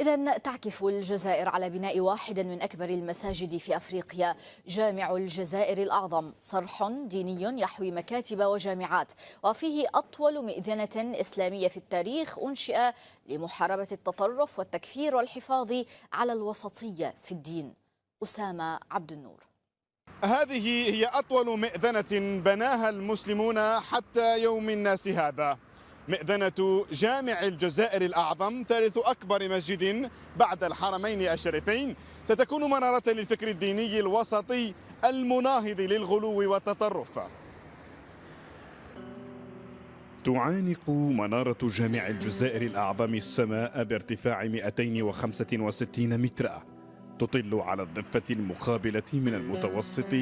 إذن تعكف الجزائر على بناء واحد من أكبر المساجد في أفريقيا. جامع الجزائر الأعظم صرح ديني يحوي مكاتب وجامعات، وفيه أطول مئذنة إسلامية في التاريخ أنشئ لمحاربة التطرف والتكفير والحفاظ على الوسطية في الدين. أسامة عبد النور. هذه هي أطول مئذنة بناها المسلمون حتى يوم الناس هذا، مئذنة جامع الجزائر الأعظم، ثالث أكبر مسجد بعد الحرمين الشريفين. ستكون منارة للفكر الديني الوسطي المناهض للغلو والتطرف. تعانق منارة جامع الجزائر الأعظم السماء بارتفاع 265 مترا، تطل على الضفة المقابلة من المتوسط،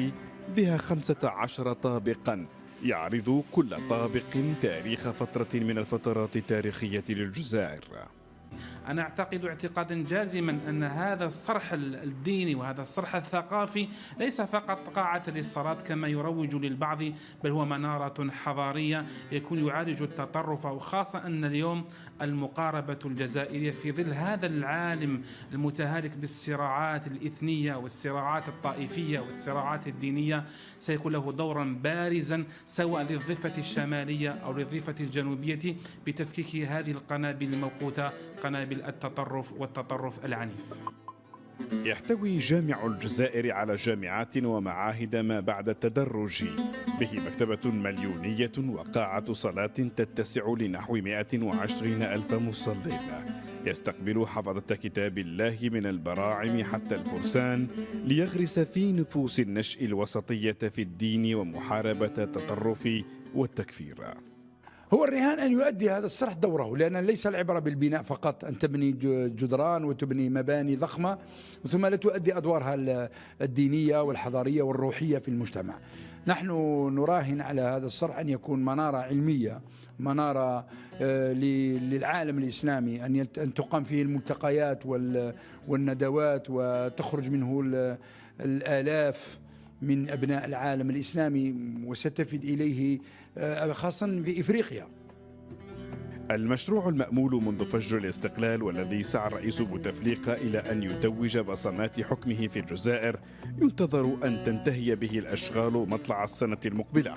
بها 15 طابقا، يعرض كل طابق تاريخ فترة من الفترات التاريخية للجزائر. أنا أعتقد اعتقادا جازما أن هذا الصرح الديني وهذا الصرح الثقافي ليس فقط قاعة للصلاة كما يروج للبعض، بل هو منارة حضارية يكون يعالج التطرف، وخاصة أن اليوم المقاربة الجزائرية في ظل هذا العالم المتهالك بالصراعات الإثنية والصراعات الطائفية والصراعات الدينية سيكون له دورا بارزا سواء للضفة الشمالية أو للضفة الجنوبية بتفكيك هذه القنابل الموقوتة، قنابل التطرف والتطرف العنيف. يحتوي جامع الجزائر على جامعات ومعاهد ما بعد التدرج، به مكتبة مليونية وقاعة صلاة تتسع لنحو 120 ألف مصل، يستقبل حفظة كتاب الله من البراعم حتى الفرسان، ليغرس في نفوس النشء الوسطية في الدين ومحاربة التطرف والتكفير. هو الرهان أن يؤدي هذا الصرح دوره، لأن ليس العبرة بالبناء فقط، أن تبني جدران وتبني مباني ضخمة ثم لا تؤدي أدوارها الدينية والحضارية والروحية في المجتمع. نحن نراهن على هذا الصرح أن يكون منارة علمية، منارة للعالم الإسلامي، أن تقام فيه الملتقيات والندوات وتخرج منه الآلاف من أبناء العالم الإسلامي وستفد إليه خاصة في إفريقيا. المشروع المأمول منذ فجر الاستقلال، والذي سعى الرئيس بوتفليقة إلى أن يتوج بصمات حكمه في الجزائر، ينتظر أن تنتهي به الأشغال مطلع السنة المقبلة،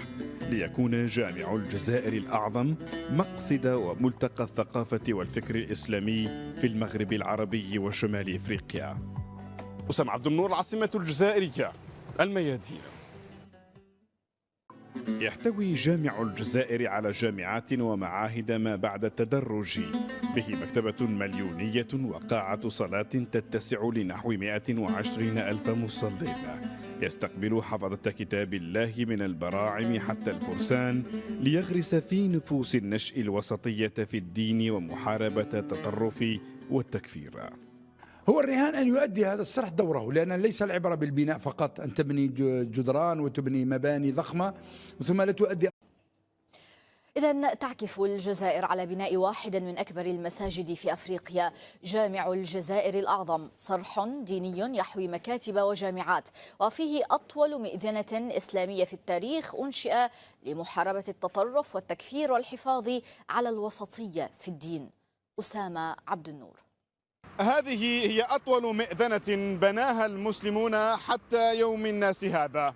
ليكون جامع الجزائر الأعظم مقصد وملتقى الثقافة والفكر الإسلامي في المغرب العربي وشمال إفريقيا. أسامة عبد النور، العاصمة الجزائرية، الميادين. يحتوي جامع الجزائر على جامعات ومعاهد ما بعد التدرج، به مكتبة مليونية وقاعة صلاة تتسع لنحو 120 ألف مصل، يستقبل حفظة كتاب الله من البراعم حتى الفرسان، ليغرس في نفوس النشء الوسطية في الدين ومحاربة التطرف والتكفير. هو الرهان أن يؤدي هذا الصرح دوره، لأن ليس العبرة بالبناء فقط، أن تبني جدران وتبني مباني ضخمة ثم لا تؤدي. إذن تعكف الجزائر على بناء واحد من أكبر المساجد في أفريقيا. جامع الجزائر الأعظم صرح ديني يحوي مكاتب وجامعات، وفيه أطول مئذنة إسلامية في التاريخ أنشئ لمحاربة التطرف والتكفير والحفاظ على الوسطية في الدين. أسامة عبد النور. هذه هي أطول مئذنة بناها المسلمون حتى يوم الناس هذا،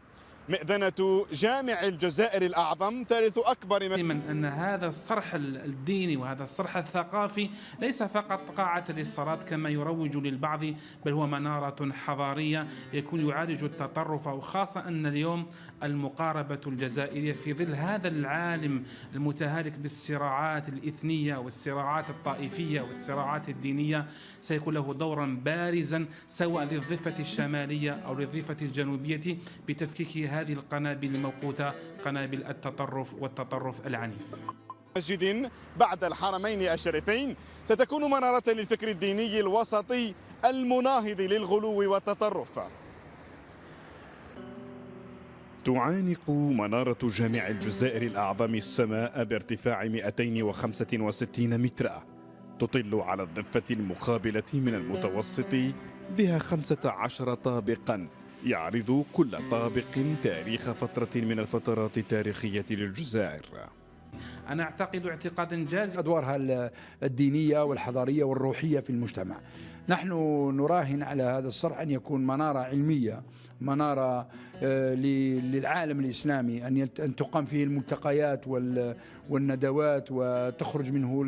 مئذنة جامع الجزائر الأعظم، ثالث أكبر أن هذا الصرح الديني وهذا الصرح الثقافي ليس فقط قاعة للصلاة كما يروج للبعض، بل هو منارة حضارية يكون يعالج التطرف، وخاصة أن اليوم المقاربة الجزائرية في ظل هذا العالم المتهالك بالصراعات الإثنية والصراعات الطائفية والصراعات الدينية سيكون له دورا بارزا سواء للضفة الشمالية أو للضفة الجنوبية بتفكيك هذه القنابل الموقوتة، قنابل التطرف والتطرف العنيف. مسجد بعد الحرمين الشريفين، ستكون منارة للفكر الديني الوسطي المناهض للغلو والتطرف. تعانق منارة جامع الجزائر الأعظم السماء بارتفاع 265 مترا، تطل على الضفة المقابلة من المتوسط، بها 15 طابقا، يعرض كل طابق تاريخ فترة من الفترات التاريخية للجزائر. أنا أعتقد اعتقادا جازما أدوارها الدينية والحضارية والروحية في المجتمع. نحن نراهن على هذا الصرح أن يكون منارة علمية، منارة للعالم الإسلامي، أن تقام فيه الملتقيات والندوات وتخرج منه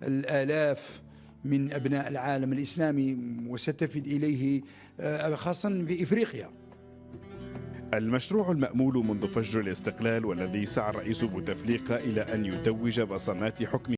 الآلاف من أبناء العالم الإسلامي وستفد إليه خاصة في إفريقيا. المشروع المأمول منذ فجر الاستقلال والذي سعى الرئيس بوتفليقة إلى أن يتوج بصمات حكمه